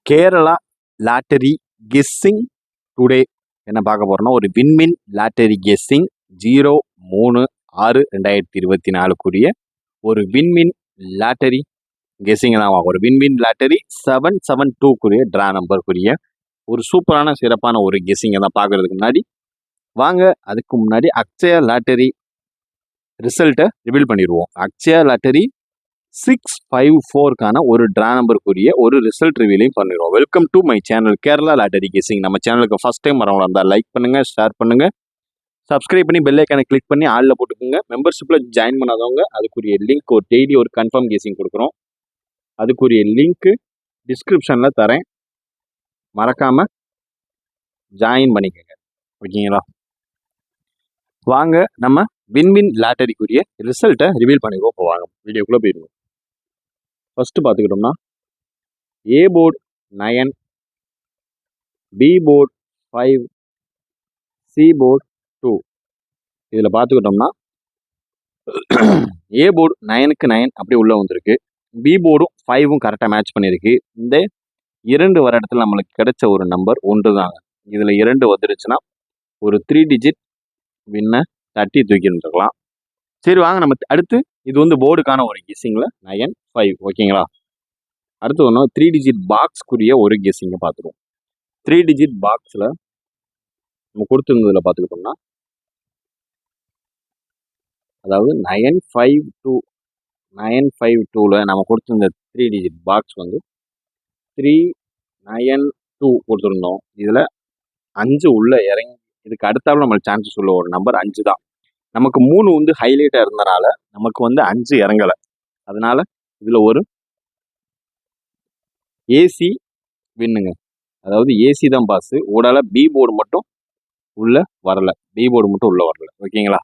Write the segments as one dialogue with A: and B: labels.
A: Kerala lottery guessing today என்ன பார்க்க போறோம்னா ஒரு வின்மின் லாட்டரி கெஸ்ஸிங் 03/6/2024 ஒரு வின்மின் லாட்டரி கெஸ்ஸிங் தான் ஒரு வின்மின் லாட்டரி 772 ட்ரா நம்பருக்குரிய ஒரு சூப்பரான சிறப்பான ஒரு கெஸ்ஸிங்கை தான் பார்க்கறதுக்கு முன்னாடி வாங்க அதுக்கு முன்னாடி அக்ஷயா லாட்டரி ரிசல்ட்டை ரிவீல் பண்ணிடுவோம். அக்ஷயா லாட்டரி 654க்கான ஒரு ட்ரா நம்பருக்குரிய ஒரு ரிசல்ட் ரிவீலையும் பண்ணிடுவோம். Welcome to my channel Kerala lottery guessing. நம்ம சேனலுக்கு ஃபர்ஸ்ட் டைம் வரவங்களா இருந்தால் லைக் பண்ணுங்க, ஷேர் பண்ணுங்க, சப்ஸ்கிரைப் பண்ணி பெல் ஐக்கானை கிளிக் பண்ணி ஆளில் போட்டுக்கோங்க. மெம்பர்ஷிப்பில் ஜாயின் பண்ணாதவங்க அதுக்குரிய லிங்க் ஒரு டெய்லி ஒரு கன்ஃபார்ம் கெஸ்ஸிங் கொடுக்குறோம். அதுக்குரிய லிங்க்கு டிஸ்கிரிப்ஷனில் தரேன், மறக்காம ஜாயின் பண்ணிக்கோங்க. ஓகேங்களா? வாங்க நம்ம வின்வின் லாட்டரிக்குரிய ரிசல்ட்டை ரிவீல் பண்ணிடுவோம். இப்போ வாங்க வீடியோக்குள்ளே போயிடுவோம். ஃபர்ஸ்ட் பார்த்துக்கிட்டோம்னா A board 9, B board 5, C board 2. இதில் பார்த்துக்கிட்டோம்னா ஏ போர்டு 9க்கு 9 அப்படியே உள்ளே வந்திருக்கு. பி போர்டும் 5ம் கரெக்டாக மேட்ச் பண்ணியிருக்கு. இந்த 2 வர இடத்துல நம்மளுக்கு கிடைச்ச ஒரு நம்பர் 1 தாங்க. இதில் 2 வந்துருச்சுன்னா ஒரு 3 டிஜிட் வின்னை தட்டி தூக்கிட்டுருக்கலாம். சரி வாங்க நம்ம அடுத்து இது வந்து போர்டுக்கான ஒரு கெஸ்ஸிங்கில் 9, 5 ஓகேங்களா? அடுத்து ஒன்று 3 டிஜிட் பாக்ஸ்க்குரிய ஒரு கெஸ்ஸிங்கை பார்த்துருவோம். 3 டிஜிட் பாக்ஸில் நம்ம கொடுத்துருந்ததில் பார்த்துக்கிட்டோம்னா அதாவது 952 நம்ம கொடுத்துருந்த 3 டிஜிட் பாக்ஸ் வந்து 392 கொடுத்துருந்தோம். இதில் 5 உள்ள இறங்கி இதுக்கு அடுத்தாலும் நம்மளுக்கு சான்சஸ் உள்ள ஒரு நம்பர் 5 தான். நமக்கு 3 வந்து ஹைலைட்டாக இருந்தனால நமக்கு வந்து 5 இறங்கலை. அதனால இதில் ஒரு ஏசி வின்னுங்க. அதாவது ஏசி தான் பாஸ். ஓடால பி போர்டு மட்டும் உள்ள வரல. ஓகேங்களா?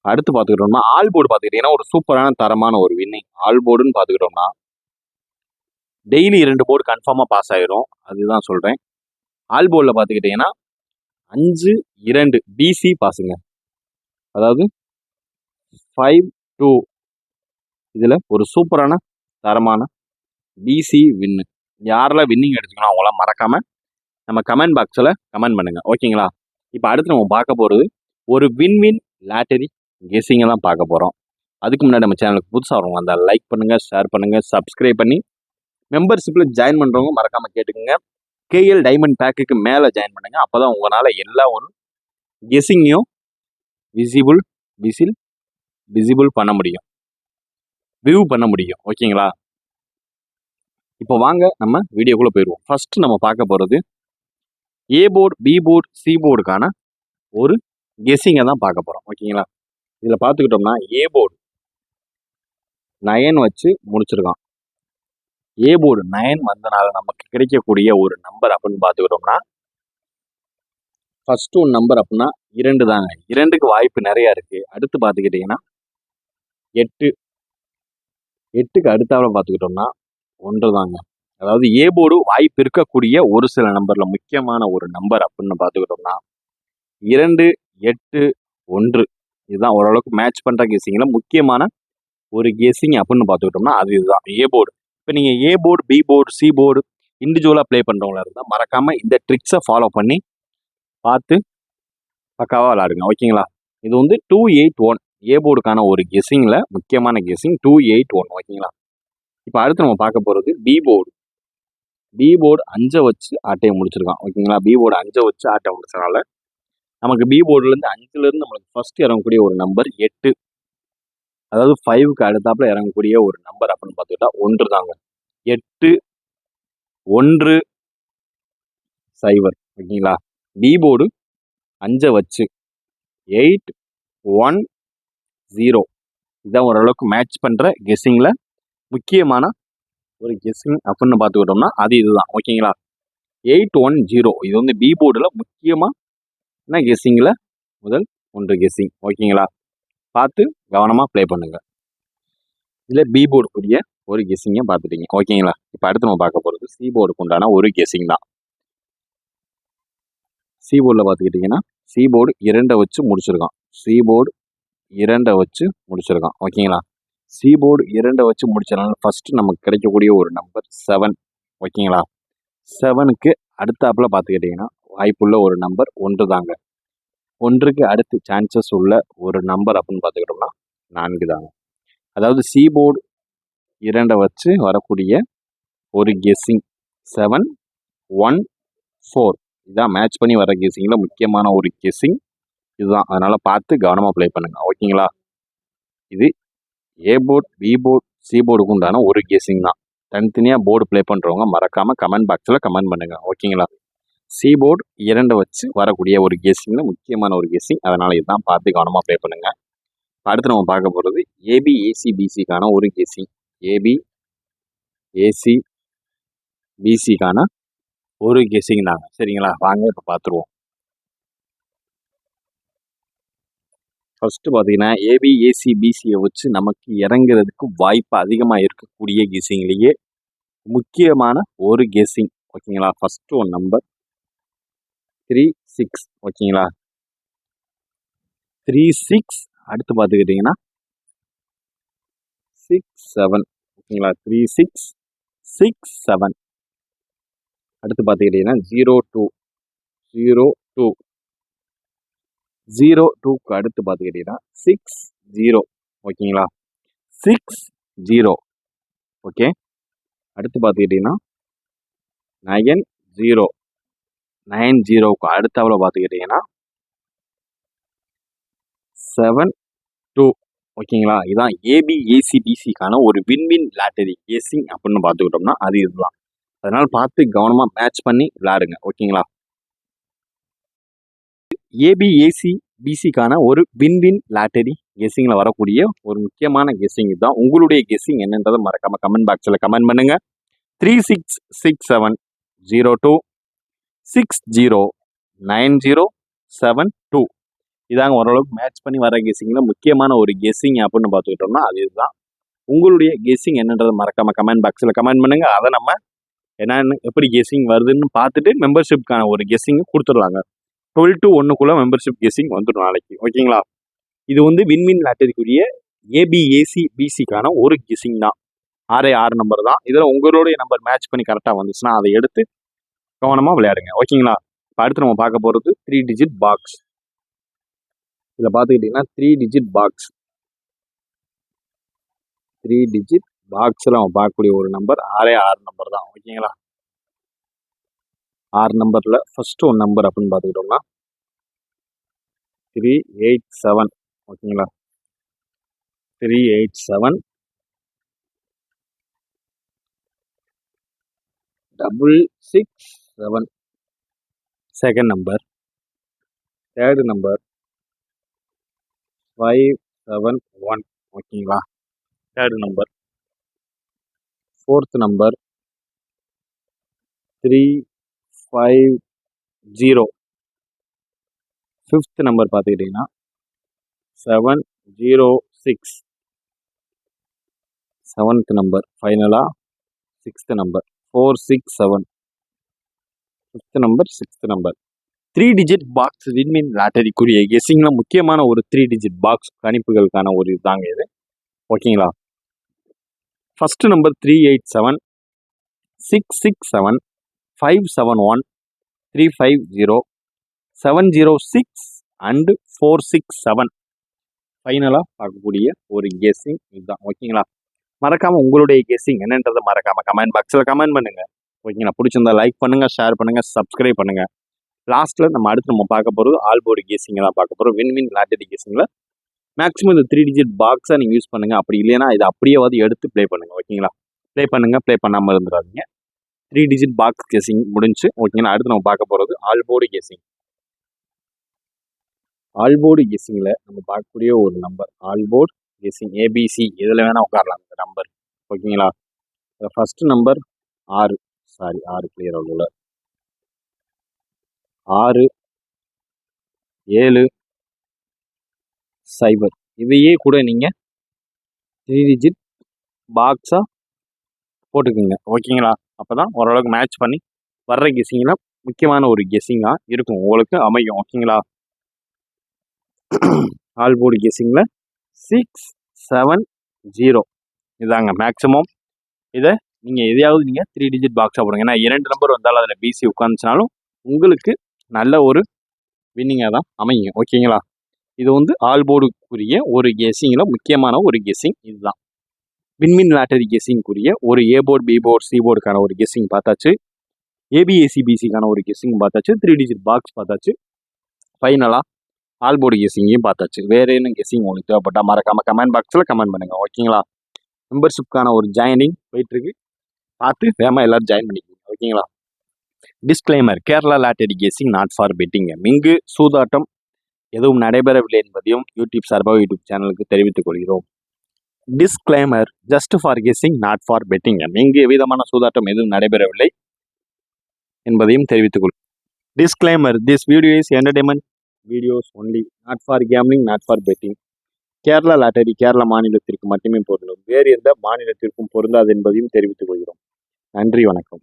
A: அடுத்து பார்த்துக்கிட்டோம்னா ஆல் போர்டு பார்த்துக்கிட்டீங்கன்னா ஒரு சூப்பரான தரமான ஒரு வின்னிங். ஆல் போர்டுன்னு பார்த்துக்கிட்டோம்னா டெய்லி 2 போர்டு கன்ஃபார்மாக பாஸ் ஆயிரும். அதுதான் சொல்கிறேன். ஆல் போர்டில் பார்த்துக்கிட்டிங்கன்னா 5-2 பிசி பாஸுங்க. அதாவது 5-2 இதில் ஒரு சூப்பரான தரமான பிசி வின்னு. யாரெல்லாம் வின்னிங் எடுத்துக்கணும் அவங்களாம் மறக்காமல் நம்ம கமெண்ட் பாக்ஸில் கமெண்ட் பண்ணுங்கள். ஓகேங்களா? இப்போ அடுத்து நம்ம பார்க்க போகிறது ஒரு வின்வின் லாட்டரி கெஸ்ஸிங்கை தான் பார்க்க போகிறோம். அதுக்கு முன்னாடி நம்ம சேனலுக்கு புதுசாக வரவங்க அந்த லைக் பண்ணுங்கள், ஷேர் பண்ணுங்கள், சப்ஸ்கிரைப் பண்ணி மெம்பர்ஷிப்பில் ஜாயின் பண்ணுறவங்க மறக்காமல் கேட்டுக்கோங்க. கேஎல் டைமண்ட் பேக்குக்கு மேலே ஜாயின் பண்ணுங்கள். அப்போ தான் உங்களால் எல்லா ஒரு கெஸ்ஸிங்கையும் விசிபிள் பண்ண முடியும், வியூ பண்ண முடியும். ஓகேங்களா? இப்போ வாங்க நம்ம வீடியோக்குள்ளே போயிடுவோம். ஃபர்ஸ்ட் நம்ம பார்க்க போகிறது A board, B board, C போர்டுக்கான ஒரு கெஸ்ஸிங்கை தான் பார்க்க போகிறோம். ஓகேங்களா? இதில் பார்த்துக்கிட்டோம்னா ஏ போர்டு 9 வச்சு முடிச்சிருக்கான். ஏ போர்டு 9 வந்தனால நமக்கு கிடைக்கக்கூடிய ஒரு நம்பர் அப்படின்னு பார்த்துக்கிட்டோம்னா ஃபர்ஸ்ட் ஒரு நம்பர் அப்படின்னா 2 தாங்க. 2க்கு வாய்ப்பு நிறையா இருக்குது. அடுத்து பார்த்துக்கிட்டிங்கன்னா 8க்கு அடுத்தால பார்த்துக்கிட்டோம்னா 1 தாங்க. அதாவது ஏ போர்டு வாய்ப்பு இருக்கக்கூடிய ஒரு சில நம்பரில் முக்கியமான ஒரு நம்பர் அப்படின்னு பார்த்துக்கிட்டோம்னா 2, 8, 1 இதுதான் ஓரளவுக்கு மேட்ச் பண்ணுற கெஸ்ஸிங்கில் முக்கியமான ஒரு கெஸ்ஸிங் அப்படின்னு பார்த்துக்கிட்டோம்னா அது இதுதான் ஏ போர்டு. இப்போ நீங்கள் A board, B board, C board இண்டிவிஜுவலாக ப்ளே பண்ணுறவங்களா இருந்தால் மறக்காமல் இந்த ட்ரிக்ஸை ஃபாலோ பண்ணி பார்த்து பக்காவாக விளாடுங்க. ஓகேங்களா? இது வந்து 281 ஏ போர்டுக்கான ஒரு கெஸ்ஸிங்கில் முக்கியமான கெஸ்ஸிங் 281. ஓகேங்களா? இப்போ அடுத்து நம்ம பார்க்க போகிறது பி போர்டு. பி போர்டு 5 வச்சு ஆட்டையை முடிச்சிருக்கான். ஓகேங்களா? பி போர்டு 5 வச்சு ஆட்டை முடிச்சனால நமக்கு பி போர்டுலேருந்து 5லேருந்து நம்மளுக்கு ஃபர்ஸ்ட் இறங்கக்கூடிய ஒரு நம்பர் 8. அதாவது 5க்கு அடுத்தாப்புல இறங்கக்கூடிய ஒரு நம்பர் அப்படின்னு பார்த்துக்கிட்டா 1 தாங்க. 8, 1, 0. ஓகேங்களா? பி போர்டு 5 வச்சு 8, 1, 0 இதான் ஓரளவுக்கு மேட்ச் பண்ணுற கெஸ்ஸிங்கில் முக்கியமான ஒரு கெஸ்ஸிங் அப்படின்னு பார்த்துக்கிட்டோம்னா அது இதுதான். ஓகேங்களா? 8, 1, 0 இது வந்து பி போர்டில் முக்கியமான கெஸ்ஸிங்கில் முதல் 1 கெஸ்ஸிங். ஓகேங்களா? பார்த்து கவனமாக ப்ளே பண்ணுங்க. இதில் பி போர்டுக்குரிய ஒரு கெஸ்ஸிங்கை பார்த்துட்டீங்க. ஓகேங்களா? இப்போ அடுத்து நம்ம பார்க்க போகிறது சி போர்டுக்கு உண்டான ஒரு கெஸ்ஸிங் தான். சி போர்டில் பார்த்துக்கிட்டிங்கன்னா சி போர்டு 2 வச்சு முடிச்சிருக்கான். சி போர்டு 2 வச்சு முடிச்சிருக்கான். ஓகேங்களா? சி போர்டு 2 வச்சு முடிச்சதுனால ஃபர்ஸ்ட் நமக்கு கிடைக்கக்கூடிய ஒரு நம்பர் 7. ஓகேங்களா? 7க்கு அடுத்தாப்புல பார்த்துக்கிட்டிங்கன்னா வாய்ப்புள்ள ஒரு நம்பர் 1 தாங்க. 1க்கு அடுத்து சான்சஸ் உள்ள ஒரு நம்பர் அப்படின்னு பார்த்துக்கிட்டோம்னா 4 தாங்க. அதாவது சி போர்டு 2 வச்சு வரக்கூடிய ஒரு கெஸ்ஸிங் 7, 1, 4 இதான் மேட்ச் பண்ணி வர கெஸ்ஸிங்கில் முக்கியமான ஒரு கெஸ்ஸிங் இதுதான். அதனால் பார்த்து கவனமாக ப்ளே பண்ணுங்கள். ஓகேங்களா? இது A board, B board, C போர்டுக்கு உண்டான ஒரு கெஸ்ஸிங் தான். தனித்தனியாக போர்டு ப்ளே பண்ணுறவங்க மறக்காமல் கமெண்ட் பாக்ஸில் கமெண்ட் பண்ணுங்கள். ஓகேங்களா? சி போர்டு 2 வச்சு வரக்கூடிய ஒரு கெஸ்ஸிங்கில் முக்கியமான ஒரு கெஸ்ஸிங். அதனால் இதுதான் பார்த்து கவனமாக ப்ளே பண்ணுங்கள். அடுத்து நம்ம பார்க்க போகிறது ஏபி, ஏசி, பிசிக்கான ஒரு கெஸ்ஸிங். ஏபி, ஏசி, பிசிக்கான ஒரு கெஸ்ஸிங் தாங்க. சரிங்களா? வாங்க இப்போ பார்த்துருவோம். ஃபஸ்ட்டு பார்த்தீங்கன்னா ஏபி, ஏசி, பிசியை வச்சு நமக்கு இறங்குறதுக்கு வாய்ப்பு அதிகமாக இருக்கக்கூடிய கெஸ்ஸிங்லேயே முக்கியமான ஒரு கெஸ்ஸிங். ஓகேங்களா? ஃபஸ்ட்டு ஒரு நம்பர் 3, 6. ஓகேங்களா? 3, 6. அடுத்து பார்த்துக்கிட்டிங்கன்னா 6, 7. ஓகேங்களா? 3, 6, 6, 7. அடுத்து பார்த்துக்கிட்டிங்கன்னா 0, 2, 0, 2. 0, 2க்கு அடுத்து பார்த்துக்கிட்டிங்கன்னா 6, 0. ஓகேங்களா? 6, 0. ஓகே. அடுத்து பார்த்துக்கிட்டிங்கன்னா 9, 0. 9, 0க்கு அடுத்தாப்புல பார்த்துக்கிட்டிங்கன்னா 7, 2. ஓகேங்களா? இதான் ஏபி, ஏசி, பிசிக்கான ஒரு வின்வின் லாட்டரி கெஸ்ஸிங் அப்படின்னு பார்த்துக்கிட்டோம்னா அது இதுதான். அதனால் பார்த்து கவனமாக மேட்ச் பண்ணி விளையாடுங்க. ஓகேங்களா? ஏபி, ஏசி, பிசிக்கான ஒரு வின்வின் லாட்டரி கெஸ்ஸிங்கில் வரக்கூடிய ஒரு முக்கியமான கெஸ்ஸிங் தான். உங்களுடைய கெஸ்ஸிங் என்னன்றதை மறக்காமல் கமெண்ட் பாக்ஸில் கமெண்ட் பண்ணுங்க. 3, 6, 6, 7, 0, 2, 6, 0, 9, 0, 7, 2 இதாங்க ஓரளவுக்கு மேட்ச் பண்ணி வர கெஸ்ஸிங்கில் முக்கியமான ஒரு கெஸ்ஸிங் அப்படின்னு பார்த்துக்கிட்டோம்னா அது இதுதான். உங்களுடைய கெஸ்ஸிங் என்னன்றதை மறக்காமல் கமெண்ட் பாக்ஸில் கமெண்ட் பண்ணுங்க. அதை நம்ம என்னன்னு எப்படி கெஸ்ஸிங் வருதுன்னு பார்த்துட்டு மெம்பர்ஷிப்கான ஒரு கெஸ்ஸிங் கொடுத்துடலாங்க. 12 to 1க்குள்ள மெம்பர்ஷிப் கெஸ்ஸிங் வந்துடும் நாளைக்கு. ஓகேங்களா? இது வந்து வின்வின் லாட்டரிக்குரிய ஏபி, ஏசி, பிசிக்கான ஒரு கெஸ்ஸிங் தான். 6 நம்பர் தான். இதில் உங்களுடைய நம்பர் மேட்ச் பண்ணி கரெக்டாக வந்துச்சுன்னா அதை எடுத்து கவனமாக விளையாடுங்க. ஓகேங்களா? இப்போ அடுத்து நம்ம பார்க்க போகிறது 3 டிஜிட் பாக்ஸ். இதில் பார்த்துக்கிட்டிங்கன்னா 3 டிஜிட் பாக்ஸ். 3 டிஜிட் பாக்ஸில் நம்ம பார்க்கக்கூடிய ஒரு நம்பர் 6 நம்பர் தான். ஓகேங்களா? 6 நம்பரில் ஃபஸ்ட்டு ஒரு நம்பர் அப்படின்னு பார்த்துக்கிட்டோம்னா 387. ஓகேங்களா? 387 667. Second number. Third number 571. ஓகேங்களா? Third number. Fourth number 350. Fifth number பார்த்துக்கிட்டிங்கன்னா 706. Seventh number. ஃபைனலாக sixth number 467. Fifth number, sixth number. 3 digit box Win Win லாட்டரிக்குரிய கெஸ்ஸிங்கில் முக்கியமான ஒரு 3 டிஜிட் பாக்ஸ் கணிப்புகளுக்கான ஒரு இதுதாங்க இது. ஓகேங்களா? First number 387, 667, 571, 350, 706 and 467. ஃபைனலாக பார்க்கக்கூடிய ஒரு கெஸ்ஸிங் இதுதான். ஓகேங்களா? மறக்காமல் உங்களுடைய கெஸ்ஸிங் என்னன்றதை மறக்காமல் கமெண்ட் பாக்ஸில் கமெண்ட் பண்ணுங்கள். ஓகேங்களா? பிடிச்சிருந்தா லைக் பண்ணுங்கள், ஷேர் பண்ணுங்கள், சப்ஸ்கிரைப் பண்ணுங்கள். லாஸ்ட்டில் அடுத்து நம்ம பார்க்க போகிறது ஆல் போர்டு கெஸ்ஸிங்கை தான் பார்க்க போகிறோம். வின்வின் லாட்டரி கெஸ்ஸிங்கில் மேக்ஸிமம் இந்த 3 டிஜிட் பாக்ஸை நீங்கள் யூஸ் பண்ணுங்கள். அப்படி இல்லைன்னா இதை அப்படியே எடுத்து ப்ளே பண்ணுங்கள். ஓகேங்களா? ப்ளே பண்ணுங்கள், ப்ளே பண்ணாமல் இருந்துடாதீங்க. 3 டிஜிட் பாக்ஸ் கெஸ்ஸிங் முடிஞ்சு. ஓகேங்களா? அடுத்து நம்ம பார்க்க போகிறது all board guessing. All board கெஸ்ஸிங்கில் நம்ம பார்க்கக்கூடிய ஒரு number all board guessing A B C எதில் வேணால் உட்காரலாம் இந்த நம்பர். ஓகேங்களா? First number 6. சாரி 6 கிளியர் ஆகல. 6, 7, 0 இதையே கூட நீங்கள் 3 டிஜிட் பாக்ஸாக போட்டுக்குங்க. ஓகேங்களா? அப்போ தான் ஓரளவுக்கு மேட்ச் பண்ணி வர்ற கெஸ்ஸிங்கில் முக்கியமான ஒரு கெஸ்ஸிங்காக இருக்கும், உங்களுக்கு அமையும். ஓகேங்களா? ஆல் போர்டு கெஸ்ஸிங்கில் 670 இதாங்க மேக்ஸிமம். இதை நீங்கள் எதையாவது நீங்கள் 3 டிஜிட் பாக்ஸாக போடுங்க. ஏன்னா 2 நம்பர் வந்தாலும் அதில் பிசி உட்காந்துச்சுனாலும் உங்களுக்கு நல்ல ஒரு வின்னிங்காக தான் அமையும். ஓகேங்களா? இது வந்து ஆல் போர்டுக்குரிய ஒரு கெஸ்ஸிங்கில் முக்கியமான ஒரு கெஸ்ஸிங் இதுதான். வின்மின் லாட்டரி கெஸ்ஸிங்குரிய ஒரு A board, B board, C போர்டுக்கான ஒரு கெஸ்ஸிங் பார்த்தாச்சு. ஏபிஏசிபிசிக்கான ஒரு கெஸ்ஸிங் பார்த்தாச்சு. 3 டிஜிட் பாக்ஸ் பார்த்தாச்சு. ஃபைனலாக ஆல் போர்டு கெஸ்ஸிங்கையும் பார்த்தாச்சு. வேறு என்ன கெஸ்ஸிங் உங்களுக்கு தேவைப்பட்டால் மறக்காமல் கமெண்ட் பாக்ஸில் கமெண்ட் பண்ணுங்கள். ஓகேங்களா? மெம்பர்ஷிப்கான ஒரு ஜாயினிங் போயிட்டுருக்கு. பார்த்து வேகமாக எல்லோரும் ஜாயின் பண்ணிக்கோங்க. ஓகேங்களா? Disclaimer: Kerala lottery guessing not for betting. இங்கு சூதாட்டம் எதுவும் நடைபெறவில்லை என்பதையும் யூடியூப் சார்பாக யூடியூப் சேனலுக்கு தெரிவித்துக் கொள்கிறோம். Disclaimer: just for guessing not for betting. இங்கு எவ்விதமான சூதாட்டம் எதுவும் நடைபெறவில்லை என்பதையும் தெரிவித்துக் கொள்கிறோம். Disclaimer: this video is entertainment videos only, not for gambling, not for betting. Kerala lottery Kerala மாநிலத்திற்கு மட்டுமே பொருந்தும், வேறு எந்த மாநிலத்திற்கும் பொருந்தாது என்பதையும் தெரிவித்துக் கொள்கிறோம். நன்றி, வணக்கம்.